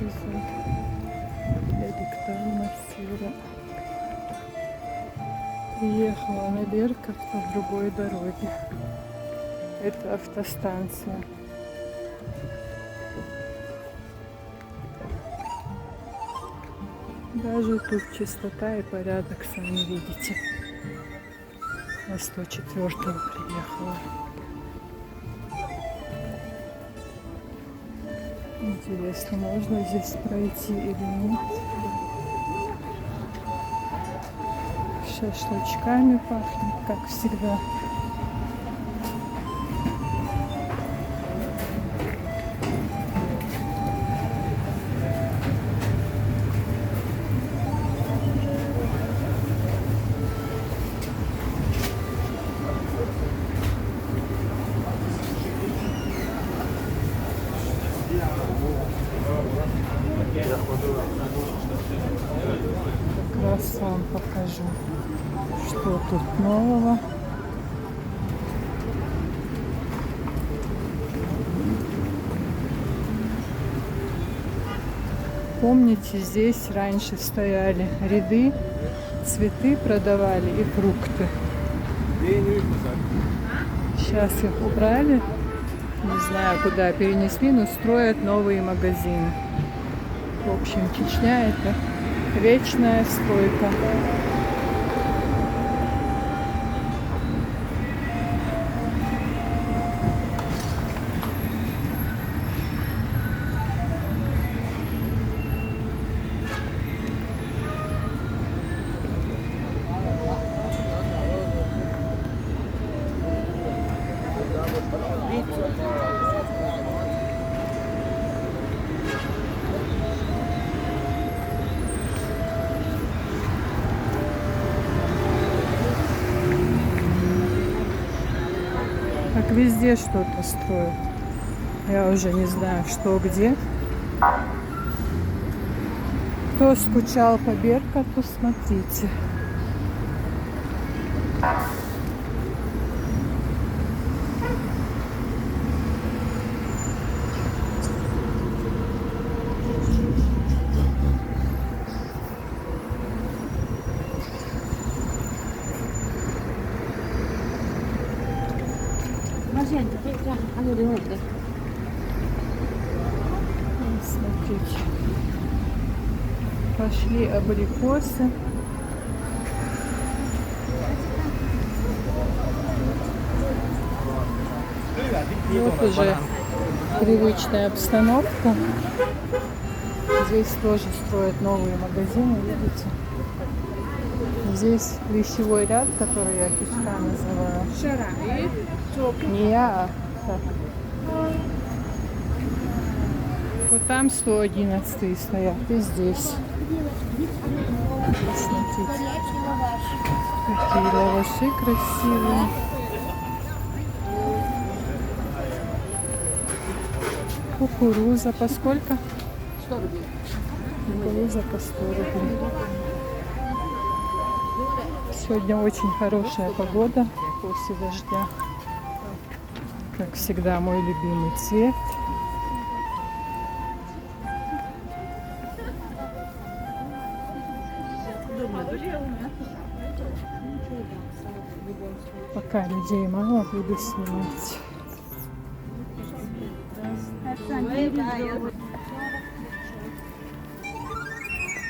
сезон. Электронная сила. Приехала на Берков по другой дороге. Это автостанция. Даже тут чистота и порядок, сами видите. На 104-м приехала. Интересно, можно здесь пройти или нет? Шашлычками пахнет, как всегда. Как раз вам покажу, что тут нового. Помните, здесь раньше стояли ряды, цветы продавали и фрукты. Сейчас их убрали, не знаю куда перенесли, но строят новые магазины. В общем, Чечня — это вечная стройка. Как везде что-то строят. Я уже не знаю, что где. Кто скучал по Беркуту, смотрите. Смотрите. Пошли абрикосы. Вот уже привычная обстановка. Здесь тоже строят новые магазины, видите? Здесь вещевой ряд, который я пешка называю. Не я, а так. Вот там 111 стоят, и здесь. Смотрите, какие лаваши красивые. Кукуруза по сколько? 100 рублей. Кукуруза по 100 рублей. Сегодня очень хорошая погода после дождя. Как всегда, мой любимый цвет. Пока людей мало, буду снимать.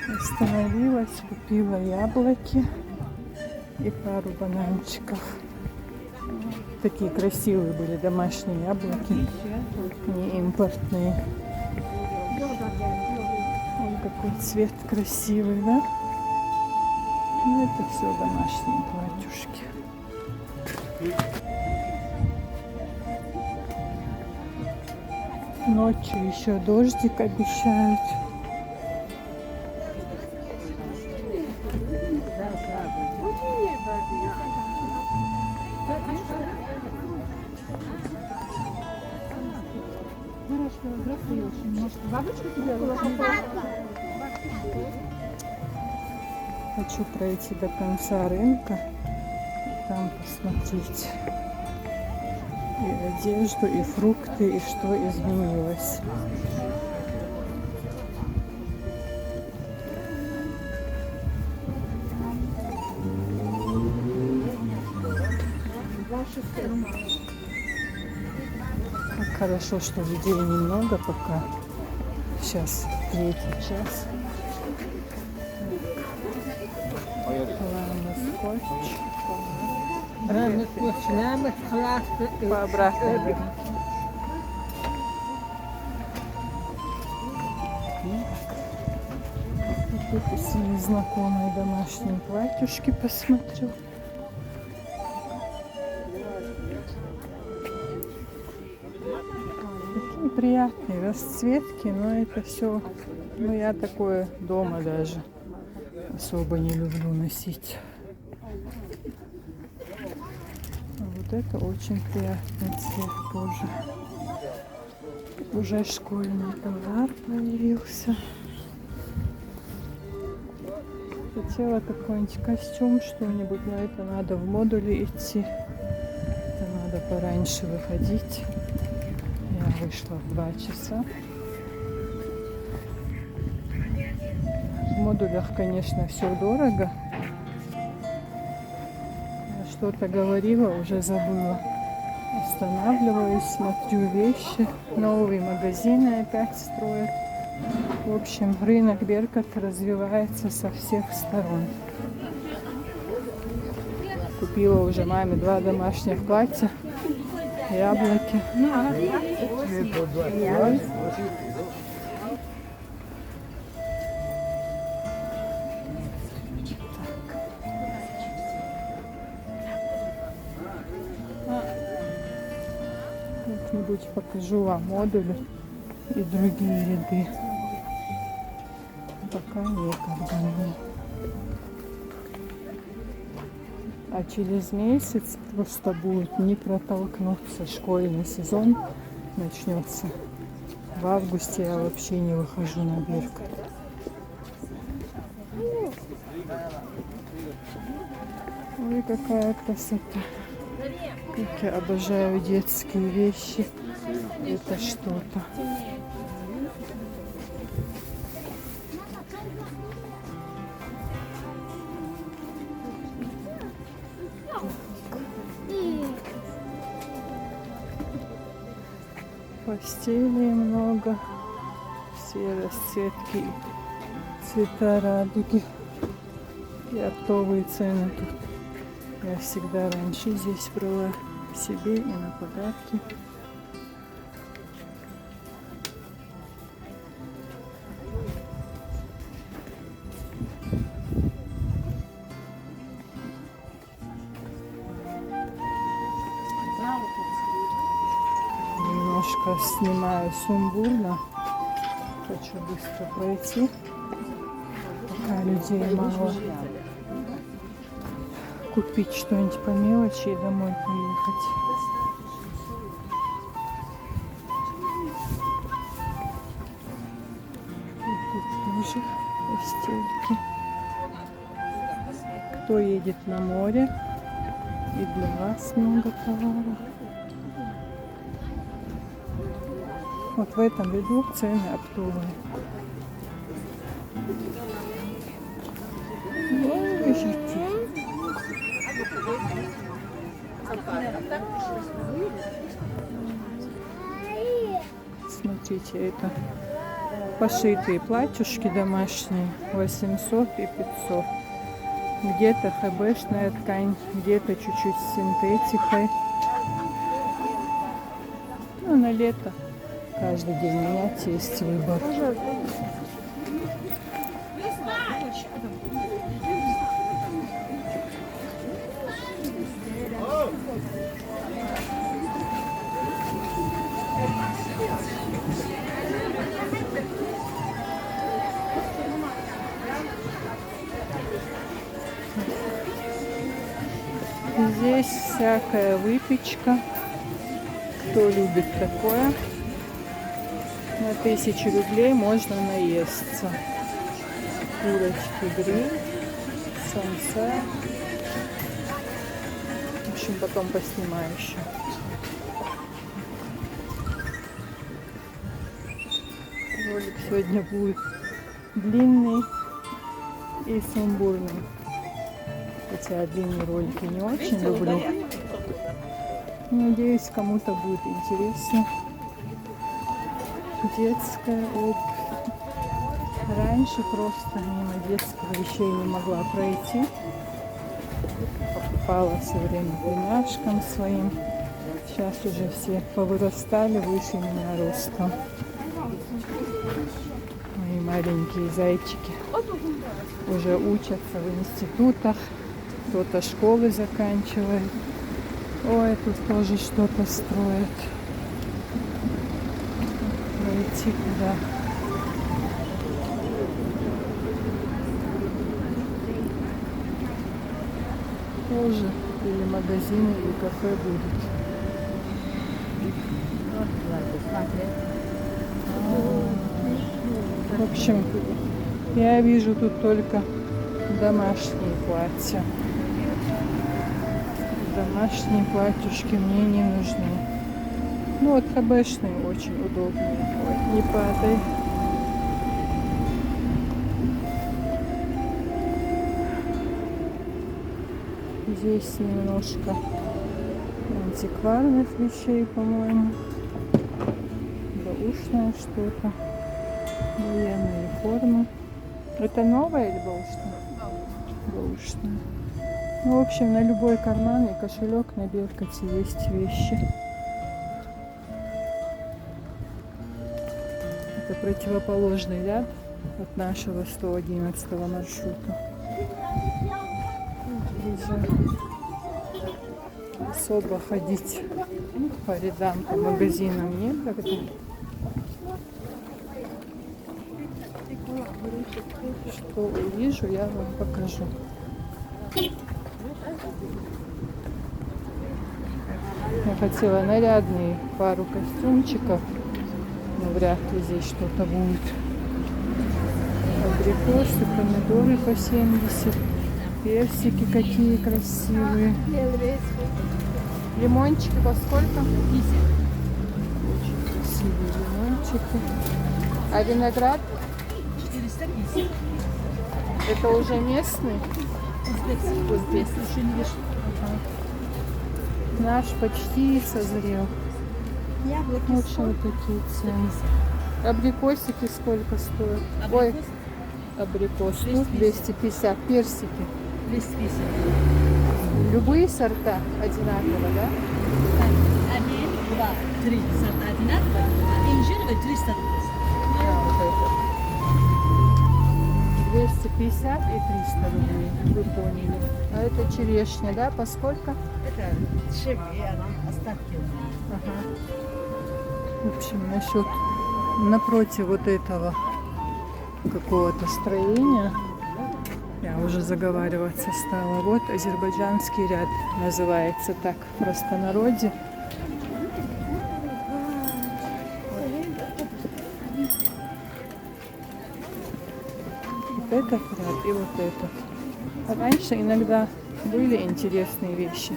Остановилась, купила яблоки и пару бананчиков. Такие красивые были домашние яблоки, не импортные. Ой, какой цвет красивый, да? Ну, это все домашние платьюшки. Ночью еще дождик обещают. Хочу пройти до конца рынка, там посмотреть и одежду, и фрукты, и что изменилось. Как хорошо, что людей немного пока. Сейчас 3-й час. Ладно, скотч. По обратной. Тут свои знакомые домашние платьюшки посмотрю. Такие приятные расцветки, но это все, ну я такое дома даже особо не люблю носить. А вот это очень приятный цвет тоже. Уже школьный товар появился. Хотела какой-нибудь костюм, что-нибудь, но это надо в модуле идти. Это надо пораньше выходить. Я вышла в 2 часа. В модулях, конечно, все дорого. Я что-то говорила, уже забыла. Останавливаюсь, смотрю вещи. Новые магазины опять строят. В общем, рынок Беркут развивается со всех сторон. Купила уже маме 2 домашних платья, яблоки. Как-нибудь покажу вам модули и другие ряды. Пока некогда мне. А через месяц просто будет не протолкнуться. Школьный сезон начнется. В августе я вообще не выхожу на Беркут. Ой, какая красота. Как я обожаю детские вещи. Это что-то. Постелей много, все расцветки, цвета радуги и оптовые цены тут. Я всегда раньше здесь брала себе и на подарки. Немножко снимаю сумбурно. Хочу быстро пройти, пока людей мало. Купить что-нибудь по мелочи и домой поехать. И тут тоже постельки. Кто едет на море, и для вас много товара. Вот в этом ряду цены оптовые. Смотрите, это пошитые платьюшки домашние, 800 и 500. Где-то хэбэшная ткань, где-то чуть-чуть с синтетикой. Ну, на лето каждый день менять, есть выбор. Здесь всякая выпечка. Кто любит такое? На 1000 рублей можно наесться. Курочки гриль, самса. В общем, потом поснимаю еще. Ролик сегодня будет длинный и сумбурный. Хотя длинные ролики не очень люблю. Надеюсь, кому-то будет интересно. Детская обувь. Раньше просто мимо детских вещей не могла пройти. Покупала все время племяшкам своим. Сейчас уже все повырастали выше меня ростом. Мои маленькие зайчики уже учатся в институтах. Кто-то школы заканчивает. Ой, тут тоже что-то строят. Идти куда? Тоже или магазины, или кафе будут. В общем, я вижу тут только домашние платья. Домашние платьюшки мне не нужны. Ну вот хбшные очень удобные. Ой, не падай. Здесь немножко антикварных вещей, по-моему. Бэушное что-то. Военные формы. Это новое или бэушное? Бэушное. Ну, в общем, на любой карман и кошелек на Беркуте есть вещи. Это противоположный ряд от нашего 111 маршрута. Особо ходить по рядам, по магазинам некогда. Что увижу, я вам покажу. Я хотела нарядные пару костюмчиков, но вряд ли здесь что-то будет. Абрикосы, помидоры по 70. Персики какие красивые. Лимончики по сколько? 10. Очень красивые лимончики. А виноград? 450. Это уже местный? Узбекский. Ага. Наш почти созрел. Вот что вот такие цены. Абрикосики сколько стоят? Ой, абрикос. 250. Персики. 250. Любые сорта одинаково, да? 1, 2, 3 сорта одинаковые, а инжир 300 рублей. Вот это. 250 и 300 рублей. Вы поняли. А это черешня, да? По сколько? Это дешевле, она остатки. Ага. В общем, насчет напротив вот этого какого-то строения я уже заговариваться стала. Вот азербайджанский ряд называется так в простонародье. Вот этот ряд и вот этот. А раньше иногда были интересные вещи.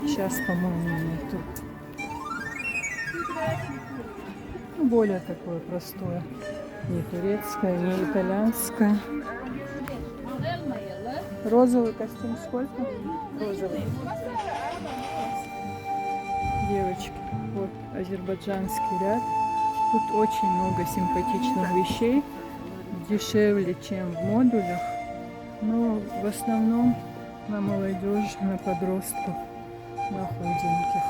Сейчас, по-моему, нету. Более такое простое. Не турецкое, не итальянское. Розовый костюм сколько? Розовый. Девочки, вот азербайджанский ряд. Тут очень много симпатичных вещей. Дешевле, чем в модулях. Но в основном на молодежь, на подростков, на худеньких.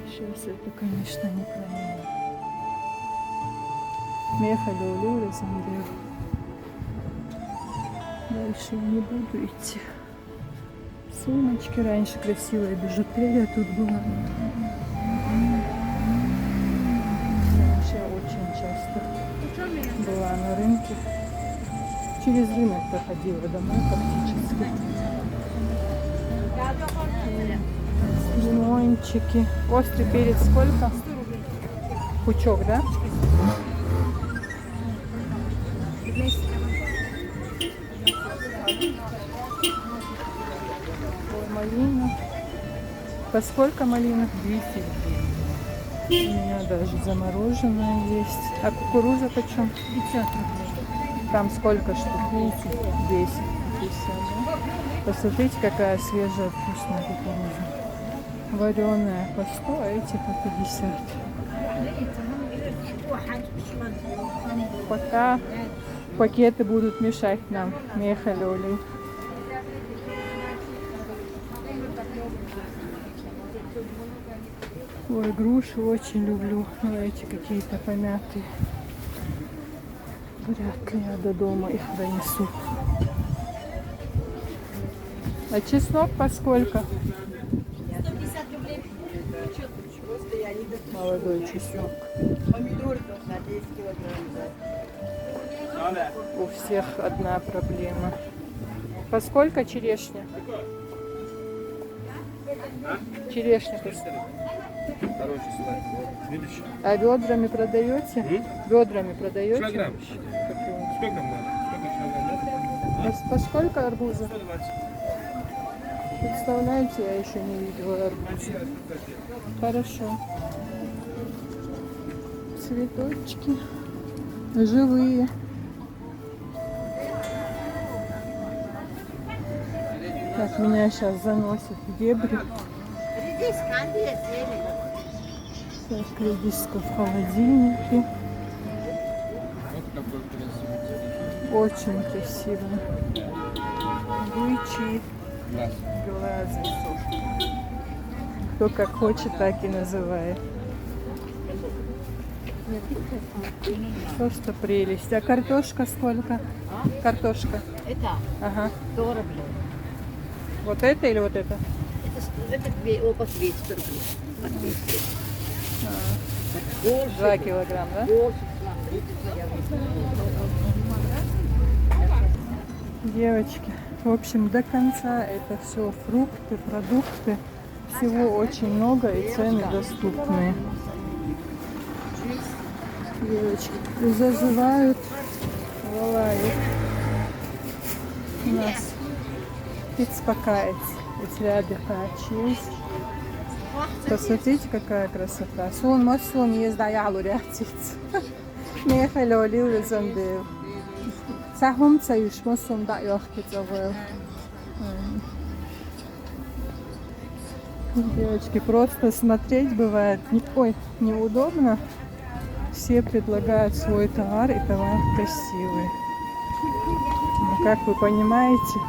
Сейчас это, конечно, не про меня. Меха Даулю Розенберг. Дальше я не буду идти. Сумочки. Раньше красивая бижутерия тут была. Раньше я очень часто была на рынке. Через рынок проходила домой практически. Лимончики. Острый перец сколько? 100 рублей. Пучок, да? Ой, малина. По сколько малина? 200 рублей. У меня даже замороженная есть. А кукуруза почем? 50 рублей. Там сколько штук? 10. 10. 50, да? Посмотрите, какая свежая вкусная кукуруза. вареная по 100, а эти по 50. Пока пакеты будут мешать нам, мехалёли. Ой, груши очень люблю, но эти какие-то помятые. Вряд ли я до дома их донесу. А чеснок по сколько? 150 рублей. Молодой чеснок. У всех одна проблема. По сколько черешня? Черешня по сколько? А ведрами продаете? Ведрами продаете? Килограмм. Сколько нам надо? Сколько килограмм надо? По сколько арбуза? 120. Представляете, я еще не видела арбуза. Хорошо. Цветочки живые. Так, меня сейчас заносит в дебри. Так, редиска в холодильнике. Вот какой красивый. Очень красиво. Бычий Глаз. глазы. Кто как хочет, так и называет. Просто прелесть. А картошка сколько? Картошка. Это Ага. 100 рублей. Вот это или вот это? Это по 200 рублей. По 200. Больше. 2 килограмм, да? Больше. Девочки, в общем, до конца это все фрукты, продукты. Всего очень много и цены доступные. Девочки зазывают, волают. У нас пиццпакаец, эти есть. Посмотрите, какая красота. Сон масон есть, да, я лурятиц. Не халёли улезандев. Сахум цаюш масон да яхкицавел. Девочки, просто смотреть бывает, ой, неудобно. Все предлагают свой товар, и товар красивый. Но, как вы понимаете,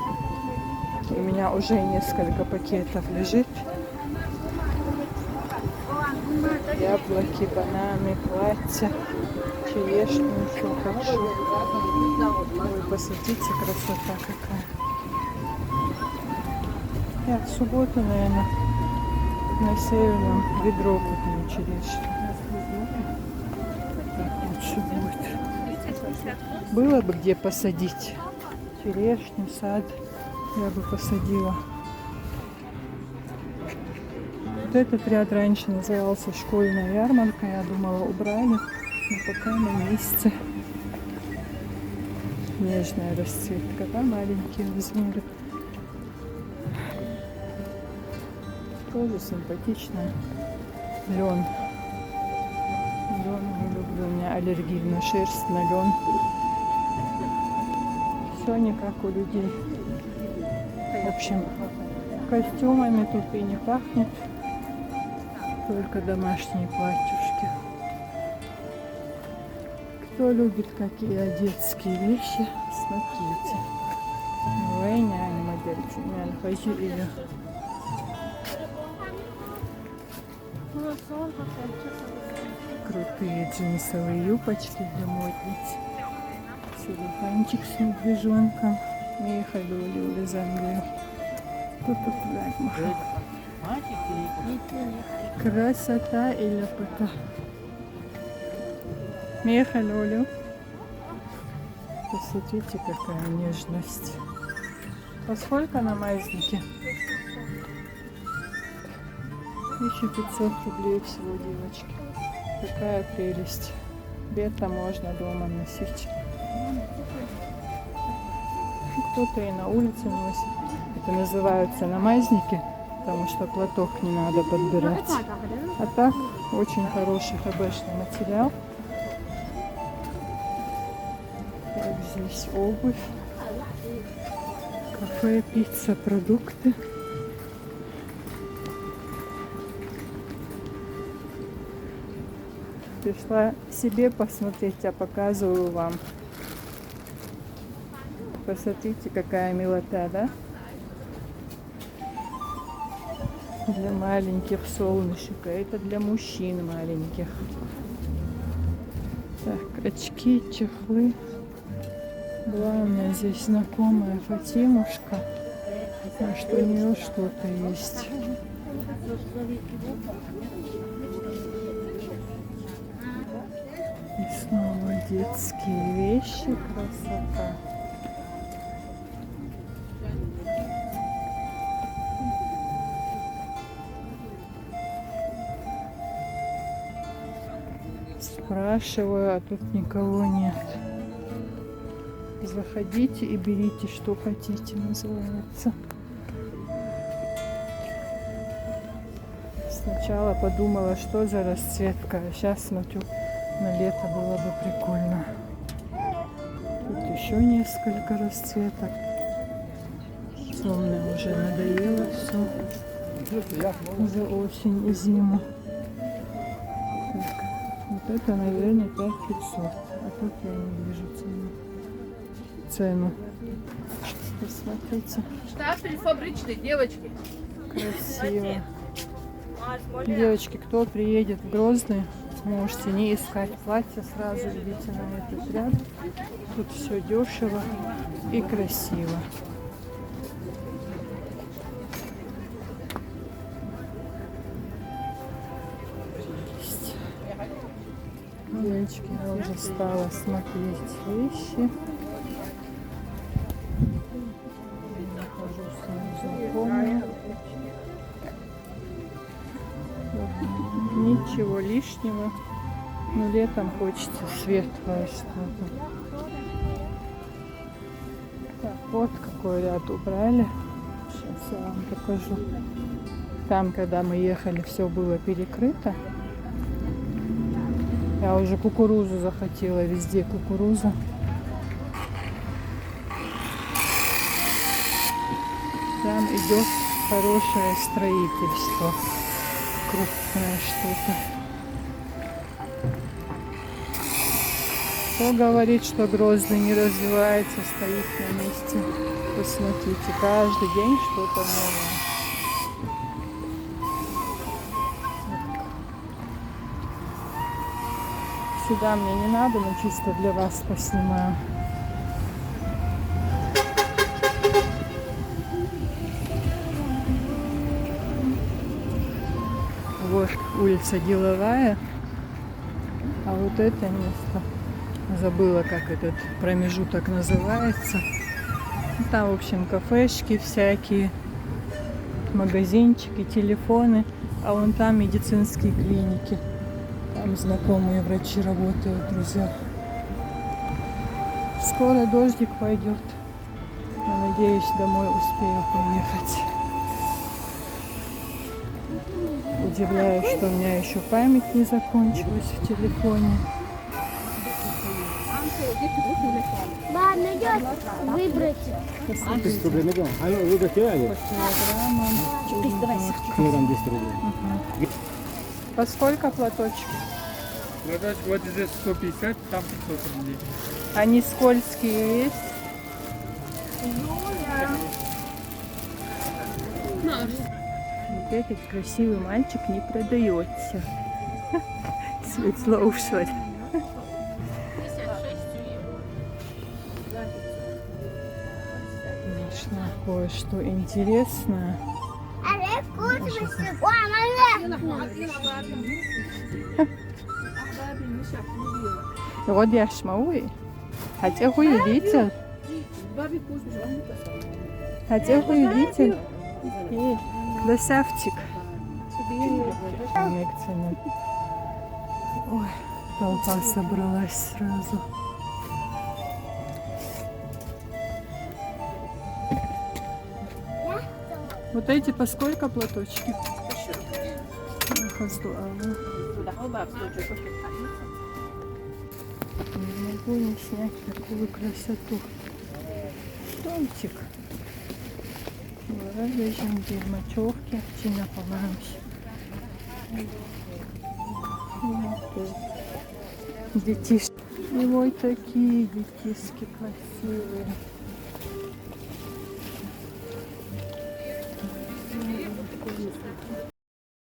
у меня уже несколько пакетов лежит. Яблоки, бананы, платья, черешню, все хочу. Ой, посмотрите, красота какая. Я в субботу, наверное, на северном ведро куплю черешню. Так лучше будет. Было бы где посадить черешню, сад, я бы посадила. Вот этот ряд раньше назывался школьная ярмарка, я думала, убрали, но пока на месте. Нежная расцветка, да, маленькие размеры. Тоже симпатичная. Лен. Лен не люблю, у меня аллергия на шерсть, на лен. Все не как у людей. В общем, костюмами тут и не пахнет. Только домашние платьюшки. Кто любит какие детские вещи, смотрите. Веня, модельки, я хочу ее. Крутые джинсовые юбочки для модниц. Целлофанчик с медвежонком. Михалюли улезангли. Тут махал. Красота и ляпота. Михалюлю. Посмотрите, какая нежность. По сколько на маятнике? 1500 рублей всего, девочки. Какая прелесть. Бета можно дома носить. Кто-то и на улице носит. Это называются намазники, потому что платок не надо подбирать. А так, очень хороший ХБшный материал. Так, здесь обувь. Кафе, пицца, продукты. Пришла себе посмотреть, а показываю вам. Посмотрите, какая милота, да? Для маленьких солнышек, а это для мужчин маленьких. Так, очки, чехлы. Главное, здесь знакомая Фатимушка. Может, у нее что-то есть. И снова детские вещи. Красота. Спрашиваю, а тут никого нет. Заходите и берите, что хотите, называется. Сначала подумала, что за расцветка, а сейчас смотрю, на лето было бы прикольно. Тут еще несколько расцветок. Темное уже надоело все за осень и зиму. Так, вот это, наверное, 5500, а тут я не вижу цену. Посмотрите. Штафель фабричный, девочки. Красиво. Девочки, кто приедет в Грозный, можете не искать платье, сразу идите на этот ряд. Тут все дешево и красиво. Девочки, я уже стала смотреть вещи. Нахожусь на знакомые. Ничего лишнего. Но летом хочется светлое что-то. Так, вот какой ряд убрали. Сейчас я вам покажу. Там, когда мы ехали, все было перекрыто. Я уже кукурузу захотела, везде кукуруза. Там идет хорошее строительство. Крупное что-то. Кто говорит, что Грозный не развивается, стоит на месте. Посмотрите, каждый день что-то новое. Сюда мне не надо, но чисто для вас поснимаю. Вот улица Деловая, а вот это место, забыла, как этот промежуток называется. Там, в общем, кафешки всякие, магазинчики, телефоны, а вон там медицинские клиники. Там знакомые врачи работают, друзья. Скоро дождик пойдет. Я надеюсь, домой успею приехать. Удивляюсь, что у меня еще память не закончилась в телефоне. Ба, найдет выбрать. Без проблем, да. А ну, вы какие? Килограмм 200 рублей. По сколько платочки? Вот здесь 150, там 500 рублей. Они скользкие есть? Вот этот красивый мальчик не продается. Светло ушло. Конечно, кое-что интересное. Вот я шмауи. Хотя хуй видите? Хотя хуй видите? Красавчик. Ой, толпа собралась сразу. Вот эти по сколько платочки? Не могу не снять такую красоту. Томчик. Выражен дермачевки, чина помамся. детишки. И вот такие детишки красивые.